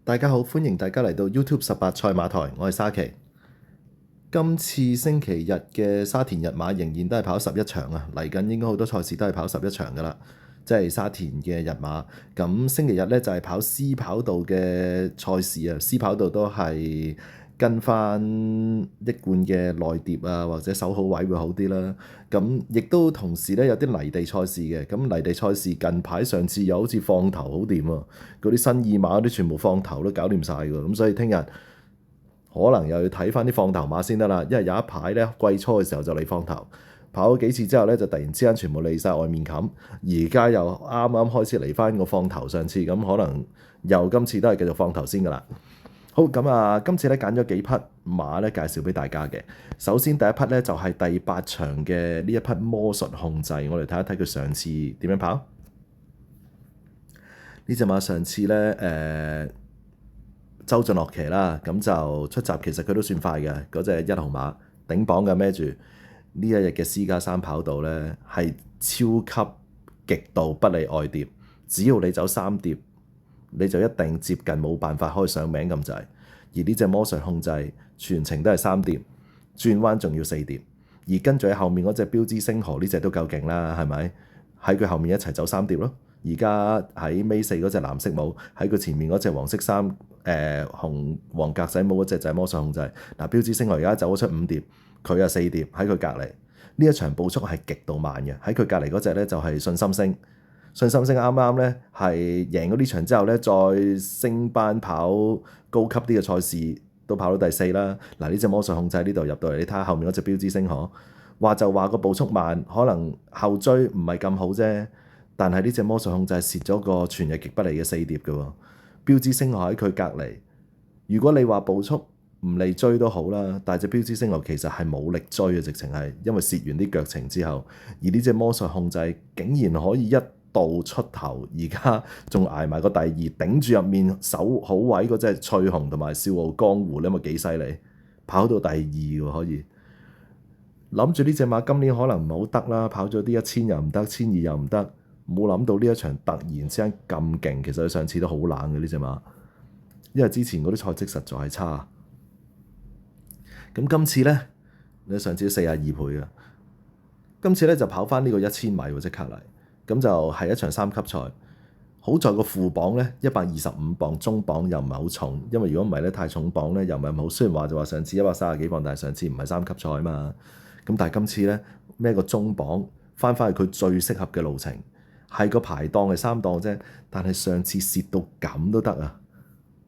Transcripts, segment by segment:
大家好，歡迎大家嚟到 YouTube 18賽馬台，我係沙琪。今次星期日嘅沙田日馬仍然都係跑11場啊，嚟緊應該好多賽事都係跑11場噶啦，即係沙田嘅日馬。咁星期日呢，就係跑 C 跑道嘅賽事啊，C 跑道都係跟翻一貫嘅內碟啊，或者手好位會好啲啦。咁亦都同時咧有啲泥地賽事嘅，咁泥地賽事近排上次又好似放頭好掂喎，嗰啲新意馬嗰啲全部放頭都搞掂晒㗎，咁所以聽日可能又要睇翻啲放頭馬先得啦，因為有一排咧季初嘅時候就嚟放頭，跑咗幾次之後咧就突然之間全部嚟晒外面冚，而家又啱啱開始嚟翻個放頭，上次咁可能又今次都係繼續放頭先㗎啦。好咁啊！今次咧揀咗幾匹馬咧介紹俾大家嘅。首先第一匹咧就係第8場嘅呢一匹魔術控制，我哋睇一睇佢上次點樣跑。呢隻馬上次咧周俊樂騎啦，咁就出閘其實佢都算快嘅，嗰隻1號馬頂磅嘅孭住呢一日嘅C+3跑道咧係超級極度不利外碟，只要你走3碟，你就一定接近冇辦法可以上名咁滯，而呢隻魔術控制全程都係3碟，轉彎仲要4碟，而跟住喺後面嗰隻標誌星河呢隻都夠勁啦，係咪？喺佢後面一齊走3碟咯。而家喺尾4嗰隻藍色帽，喺佢前面嗰隻黃色衫紅黃格仔帽嗰隻就係魔術控制。嗱，標誌星河而家走咗出5碟，佢有4碟喺佢隔離。呢一場步速係極度慢嘅，喺佢隔離嗰隻咧就係信心星。信心星啱啱咧係贏咗呢場之後咧，再升班跑高級啲嘅賽事，都跑到第4啦。嗱，呢隻魔術控制呢度入到嚟，你睇下後面嗰隻標誌星河，話就話個步速慢，可能後追唔係咁好啫。但係呢隻魔術控制蝕咗個全日極不利嘅4碟嘅喎。標誌星河喺佢隔離，如果你話步速唔利追都好啦，但係隻標誌星河其實係冇力追嘅，直情係因為蝕完啲腳程之後，而呢隻魔術控制竟然可以一度出頭，而家仲捱埋個第2，頂住入面守好位嗰隻翠紅同埋笑傲江湖，你諗下幾犀利？跑到第2喎，可以諗住呢隻馬今年可能唔好得啦，跑咗啲1000又唔得，1200又唔得，冇諗到呢一場突然之間咁勁。其實佢上次都好冷嘅呢隻馬，因為之前嗰啲賽績實在係差。咁今次呢，你上次42倍嘅，今次呢就跑翻呢個1000米喎，即刻嚟。咁就係一場3級賽，好在個副磅呢125磅，中磅又唔係好重，因為如果唔係咧太重磅咧又唔係咁好。雖然話就話上次130幾磅，但係上次唔係3級賽啊嘛。咁但係今次咧孭個中磅翻去佢最適合嘅路程，係個排檔係3檔啫，但係上次蝕到咁都得啊！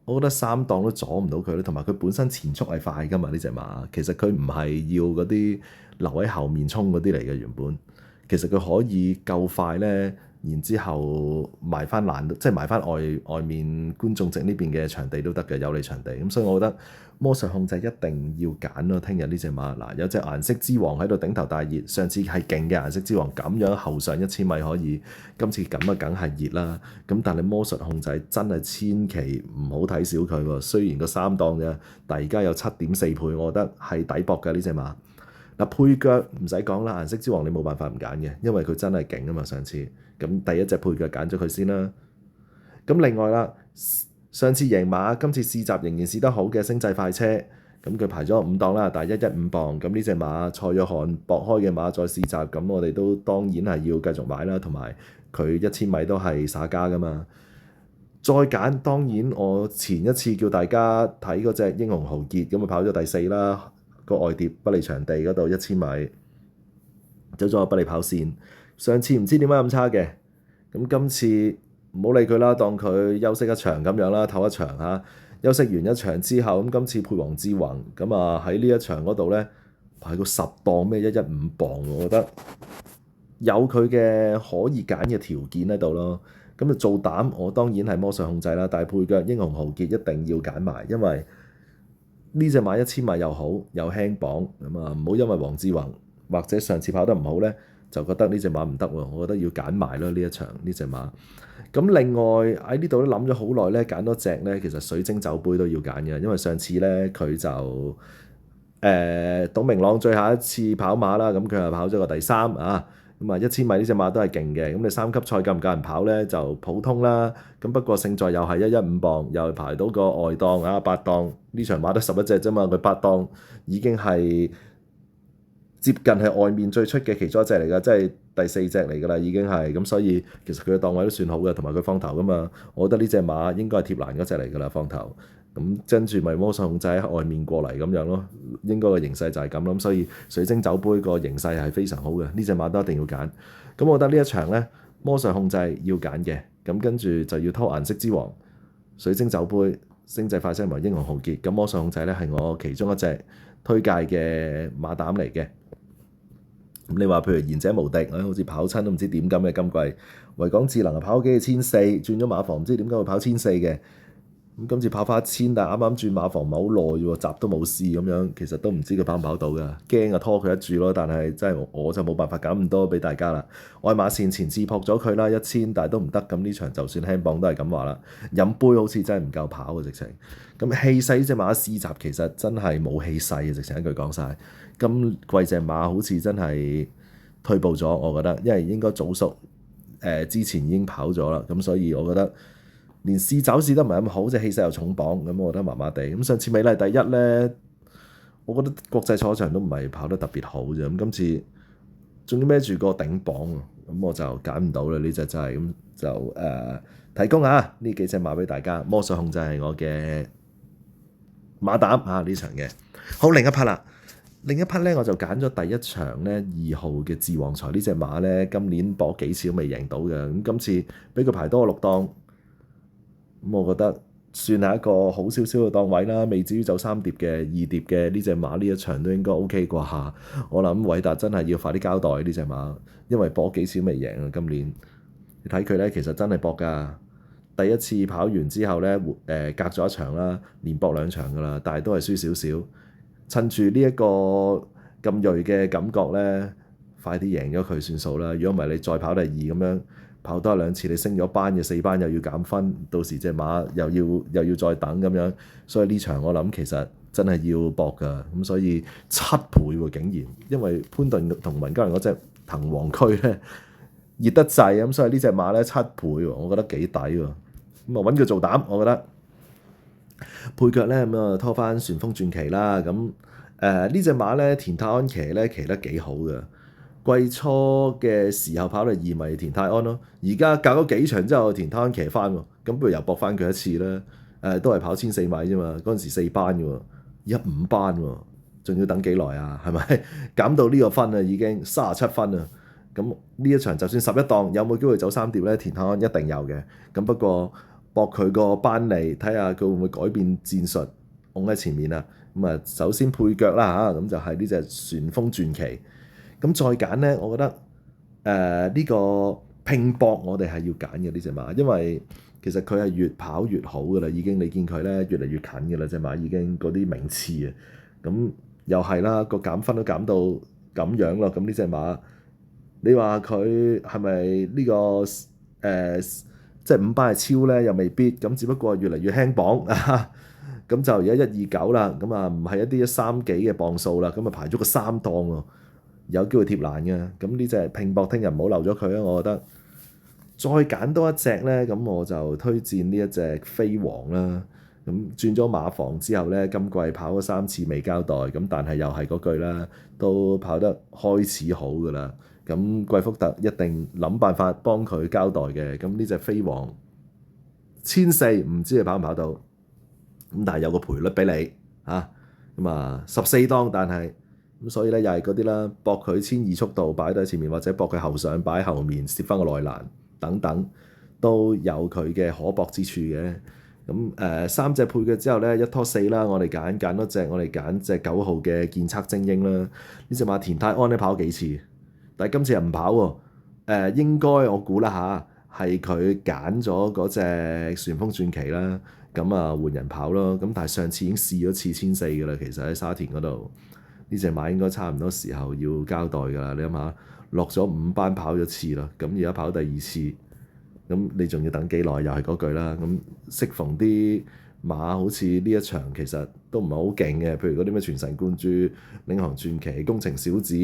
我覺得3檔都阻唔到佢咧，同埋佢本身前速係快噶嘛呢隻馬，其實佢唔係要嗰啲留喺後面衝嗰啲嚟嘅原本。其實佢可以夠快咧，然之後埋翻欄，即係埋翻外面觀眾席呢邊嘅場地都得嘅，有利場地。咁所以我覺得魔術控制一定要揀咯。聽日呢隻馬嗱，有隻顏色之王喺度頂頭大熱，上次係勁嘅顏色之王，咁樣後上1000米可以，今次咁啊梗係熱啦。咁但係魔術控制真係千祈唔好睇小佢喎。雖然個3檔啫，但係而家有7.4倍，我覺得係抵搏嘅呢隻馬。嗱，配腳唔使講啦，顏色之王你冇辦法唔揀嘅，因為佢真係勁啊嘛上次。咁第一隻配腳揀咗佢先啦。咁另外啦，上次贏馬，今次試閘仍然試得好嘅星際快車，咁佢排咗5檔啦，但係115磅。咁呢隻馬蔡約翰搏開嘅馬再試閘，咁我哋都當然係要繼續買啦。同埋佢1000米都係耍家噶嘛。再揀當然我前一次叫大家睇嗰隻英雄豪傑，咁啊跑咗第4啦。個外碟不利場地嗰度1000米走咗個不利跑線，上次唔知點解咁差嘅，咁今次唔好理佢啦，當佢休息一場咁樣啦，唞一場嚇，休息完一場之後，咁今次配黃志宏，咁啊喺呢一場嗰度咧排個10檔咩115磅，我覺得有佢嘅可以揀嘅條件喺度咯。咁啊做膽，我當然係魔術控制啦，但係配腳英雄豪傑一定要揀埋，因為呢隻馬1000米又好又輕磅，咁啊唔好因為黃志宏或者上次跑得唔好咧，就覺得呢隻馬唔得喎。我覺得要揀埋咯呢一場呢隻馬。咁另外喺呢度都諗咗好耐咧，揀多隻咧，其實水晶酒杯都要揀嘅，因為上次咧佢就董明朗最後一次跑馬啦，咁佢係跑咗個第3啊。咁啊，1000米呢隻馬都係勁嘅。咁你3級賽夠唔夠人跑咧？就普通啦。咁不過勝在又係115磅，又係排到個外檔啊8檔。呢場馬得11隻啫嘛，佢8檔已經係接近係外面最出嘅其中一隻嚟㗎，即係第4隻嚟㗎啦，已經係咁，所以其實佢嘅檔位都算好嘅，同埋佢放頭㗎嘛。我覺得呢隻馬應該係貼欄嗰隻嚟㗎啦，放頭。咁跟住咪魔術控制喺外面過嚟咁樣咯，應該個形勢就係咁咯。所以水晶酒杯個形勢係非常好嘅，呢隻馬都一定要揀。咁我覺得呢一場咧，魔術控制要揀嘅，咁跟住就要拖顏色之王、水晶酒杯、星際快車同埋英雄豪傑。咁魔術控制咧係我其中一隻推介嘅馬膽嚟嘅。咁你話譬如賢者無敵，好似跑親都唔知點咁嘅今季，維港智能啊跑咗幾個1400，轉咗馬房唔知點解會跑1400嘅。咁今次跑翻1000，但係啱啱轉馬房唔係好耐喎，閘都冇試咁樣，其實都唔知佢跑唔跑到㗎，驚啊拖佢一注咯。但係真係我就冇辦法揀咁多俾大家啦。愛馬仕前次撲咗佢啦1000，但係都唔得。咁呢場就算輕磅都係咁話啦。飲杯好似真係唔夠跑嘅直情。咁氣勢呢隻馬試閘其實真係冇氣勢嘅，直情一句講晒。今季隻馬好似真係退步咗，我覺得，因為應該早熟之前已經跑咗啦，咁所以我覺得。連試走試得唔係咁好，即係氣勢又重磅，咁我覺得麻麻地。咁上次美麗第一咧，我覺得國際賽場都唔係跑得特別好啫。咁今次仲要孭住個頂磅，咁我就揀唔到啦。呢隻就係咁就提供下呢幾隻馬俾大家。魔術控制係我嘅馬膽啊呢場嘅。好，另一匹啦，另一匹咧我就揀咗第一場咧2號嘅智旺財呢隻馬咧，今年搏幾次都未贏到嘅。咁今次俾佢排多個6檔。咁我覺得算係一個好少少嘅檔位啦，未至於走3碟嘅2碟嘅呢隻馬呢一場都應該 OK 啩。我諗偉達真係要快啲交代呢隻馬，因為搏幾次都未贏啊今年。你睇佢咧，其實真係搏㗎。第一次跑完之後咧，隔咗一場啦，連搏2場㗎啦，但係都係輸少少。趁住呢一個咁鋭嘅感覺咧，快啲贏咗佢算數啦。如果唔係你再跑第2咁樣。跑多2次，你升咗班嘅4班又要減分，到時隻馬又要再等咁樣，所以呢場我諗其實真係要搏㗎，咁所以7倍喎竟然，因為潘頓同文家人嗰隻藤黃區咧熱得滯，咁所以呢隻馬咧7倍喎，我覺得幾抵喎，咁啊揾佢做膽，我覺得配腳咧咁啊拖翻旋風傳奇啦，咁呢隻馬咧田泰安騎咧騎得幾好㗎。季初嘅時候跑到2咪田泰安咯，而家隔咗幾場之後田泰安騎翻喎，咁不如又搏翻佢一次啦。都係跑1400米啫嘛，嗰陣時4班嘅喎，而家5班喎，仲要等幾耐啊？係咪減到呢個分啊？已經37分啊！咁呢一場就算11檔，有冇機會走3碟咧？田泰安一定有嘅。咁不過搏佢個班嚟睇下佢會唔會改變戰術，拱喺前面啊！咁啊，首先配腳啦嚇，咁就係呢隻旋風傳奇。咁再揀咧，我覺得呢個拼搏我哋係要揀嘅呢隻馬，因為其實佢係越跑越好噶啦，已經你見佢咧越嚟越近噶啦，隻馬已經嗰啲名次啊，咁又係啦，個減分都減到咁樣咯，咁呢隻馬你話佢係咪呢個即係5班係超咧？又未必，咁只不過越嚟越輕磅啊，咁就而家129啦，咁啊唔係一啲130幾嘅磅數啦，咁啊排咗個3檔喎。有機會貼欄嘅，咁呢隻拼搏，聽日唔好漏咗佢啊！我覺得再揀多一隻咧，咁我就推薦呢一隻飛王啦。咁轉咗馬房之後咧，今季跑咗3次未交代，咁但係又係嗰句啦，都跑得開始好噶啦。咁貴福特一定諗辦法幫佢交代嘅。咁呢隻飛王1400唔知佢跑唔跑到，咁但係有個賠率俾你嚇，咁啊14檔，但係。咁所以咧又係嗰啲啦，搏佢1200速度擺喺前面，或者搏佢後上擺喺後面，攝翻個內欄等等，都有佢嘅可搏之處嘅。咁3隻配腳之後咧，1拖4啦，我哋揀多隻，我哋揀隻9號嘅建測精英啦。呢隻馬田泰安咧跑幾次，但係今次又唔跑喎。應該我估啦嚇，係佢揀咗嗰隻旋風傳奇啦，咁啊換人跑咯。咁但係上次已經試咗次1400嘅啦，其實喺沙田嗰度。呢隻馬應該差唔多時候要交代㗎啦，你諗下落咗5班跑咗次啦，咁而家跑第2次，咁你仲要等幾耐？又係嗰句啦，咁適逢啲馬好似呢一場其實都唔係好勁嘅，譬如嗰啲咩全神貫注、領航傳奇、工程小子，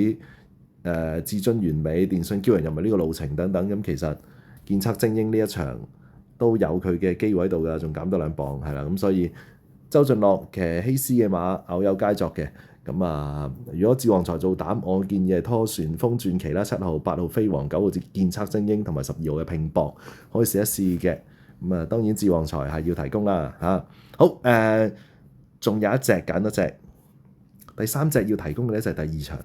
至尊完美、電信驕人又咪呢個路程等等，咁其實建測精英呢一場都有佢嘅機會喺度㗎，仲減多2磅係啦，咁所以周俊樂騎希斯嘅馬偶有佳作嘅。咁啊，如果智旺財做膽，我建議係拖旋風傳奇啦，7號、8號飛黃、9號建測精英同埋12號嘅拼搏，可以試一試嘅。咁啊，當然智旺財係要提供啦嚇。好仲有一隻揀多隻，第3隻要提供嘅咧就係第2場。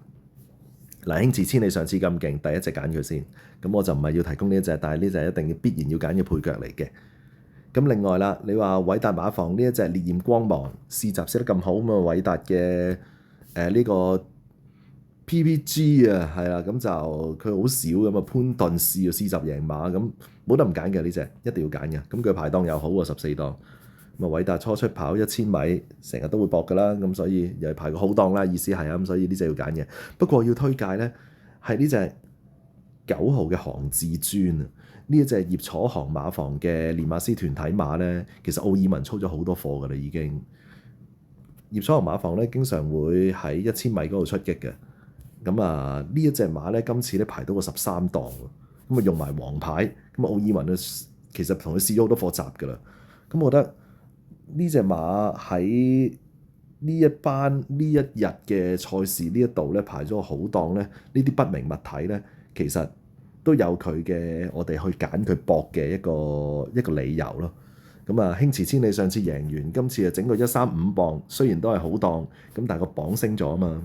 嗱，興馳千里上次咁勁，第一隻揀佢先。咁我就唔係要提供呢一隻，但係呢隻一定要必然要揀嘅配腳嚟嘅。咁另外啦，你話偉達馬房呢一隻烈焰光芒試閘試得咁好咁啊，偉達嘅呢個 PPG 啊，係啦，咁就佢好少咁啊，潘頓試要試閘贏馬，咁冇得唔揀嘅呢隻，一定要揀嘅。咁佢排檔又好喎，14檔。咁啊，偉達初出跑1000米，成日都會搏噶啦，咁所以又係排個好檔啦，意思係啊，咁所以呢隻要揀嘅。不過要推介咧，係呢隻9號嘅航至尊啊，呢一隻葉楚航馬房嘅練馬師團體馬咧，其實奧爾文操咗好多貨噶啦已經。葉楚航馬房咧，經常會喺1000米嗰度出擊嘅。咁啊，呢一隻馬咧，今次咧排到個13檔，咁啊用埋黃牌，咁啊奧爾文啊，其實同佢試咗好多課閘噶啦。咁我覺得呢隻馬喺呢一日嘅賽事呢一度咧排咗個好檔咧，呢啲不明物體咧，其實都有佢嘅我哋去揀佢搏嘅一個理由咯。咁啊，興馳千里上次贏完，今次啊整個135磅，雖然都係好檔，咁但係個磅升咗啊嘛，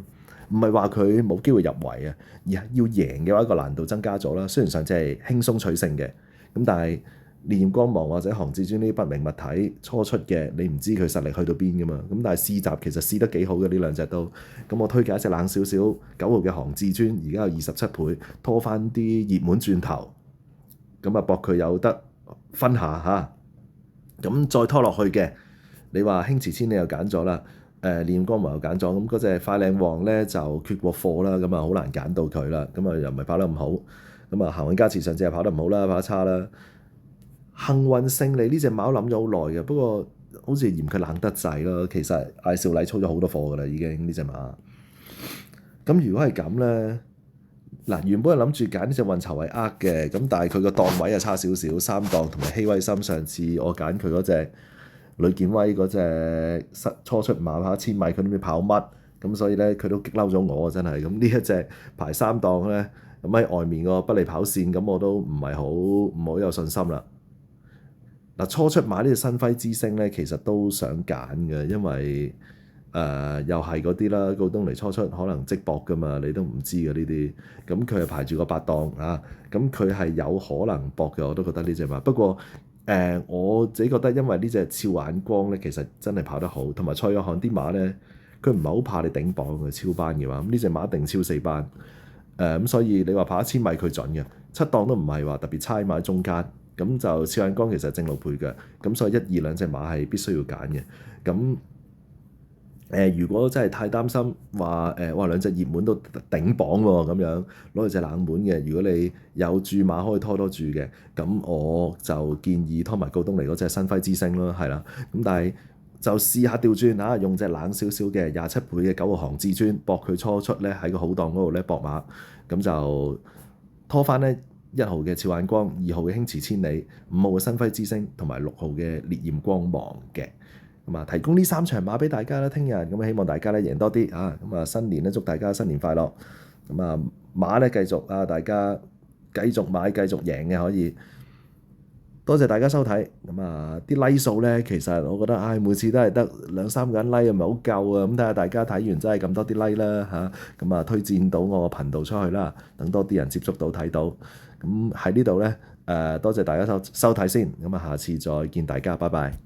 唔係話佢冇機會入圍啊，而係要贏嘅話，個難度增加咗啦。雖然上次係輕鬆取勝嘅，咁但係烈焰光芒或者航至尊呢啲不明物體初出嘅，你唔知佢實力去到邊噶嘛。咁但係試閘其實試得幾好嘅呢兩隻都。咁我推介一隻冷少少9號嘅航至尊，而家有27倍，拖翻啲熱門轉頭，咁啊搏佢有得分下嚇。咁再拖落去嘅，你話興馳千里又揀咗啦，烈焰光芒又揀咗，咁嗰隻快靚王咧就缺過貨啦，咁啊好難揀到佢啦，咁啊又唔係跑得咁好，咁啊行運加持上次係跑得唔好啦，跑得差啦。幸運勝利呢隻馬諗咗好耐嘅，不過好似嫌佢冷得滯咯。其實艾少禮操咗好多貨噶啦，已經呢隻馬。咁如果係咁咧，嗱原本係諗住揀呢隻運籌帷幄嘅，咁但係佢個檔位又差少少，3檔同埋希威森。上次我揀佢嗰隻呂健威嗰隻初出馬跑1000米，佢都唔知跑乜，咁所以咧佢都激嬲咗我真係。咁呢一隻排3檔咧，咁喺外面個不利跑線，咁我都唔好有信心啦。嗱，初出馬呢隻新輝之星咧，其實都想揀嘅，因為又係嗰啲啦，告東尼初出可能即搏噶嘛，你都唔知嘅呢啲。咁佢係排住個8檔啊，咁佢係有可能搏嘅，我都覺得呢隻馬。不過我自己覺得，因為呢隻俏眼光咧，其實真係跑得好，同埋蔡約翰啲馬咧，佢唔係好怕你頂磅嘅超班嘅話，咁呢隻馬一定超4班。咁所以你話跑1000米佢準嘅，7檔都唔係話特別差，馬喺中間。咁就俏眼光其實係正路配嘅，咁所以1、2兩隻馬係必須要揀嘅。咁如果真係太擔心話哇兩隻熱門都頂磅喎，咁樣攞嚟隻冷門嘅，如果你有注馬可以拖多注嘅，咁我就建議拖埋告東尼嗰隻新輝之星咯，係啦。咁但係就試下調轉嚇，用隻冷少少嘅27倍嘅9號航至尊搏佢初出咧，喺個好檔嗰度咧搏馬，咁就拖翻咧1號嘅俏眼光、2號嘅興馳千里、5號嘅新輝之星同埋6號嘅烈焰光芒嘅。咁啊，提供呢3場馬俾大家啦，聽日咁希望大家咧贏多啲啊！咁啊，新年咧祝大家新年快樂。咁啊，馬咧繼續啊，大家繼續買繼續贏嘅可以。多謝大家收睇。咁啊，啲 like 數咧，其實我覺得每次都係得2、3個人 like 唔係好夠啊。咁睇下大家睇完真係咁多啲 like 啦嚇。咁啊，推薦到我個頻道出去啦，等多啲人接觸到睇到。咁喺呢度咧多謝大家收睇先。咁啊，下次再見大家，拜拜。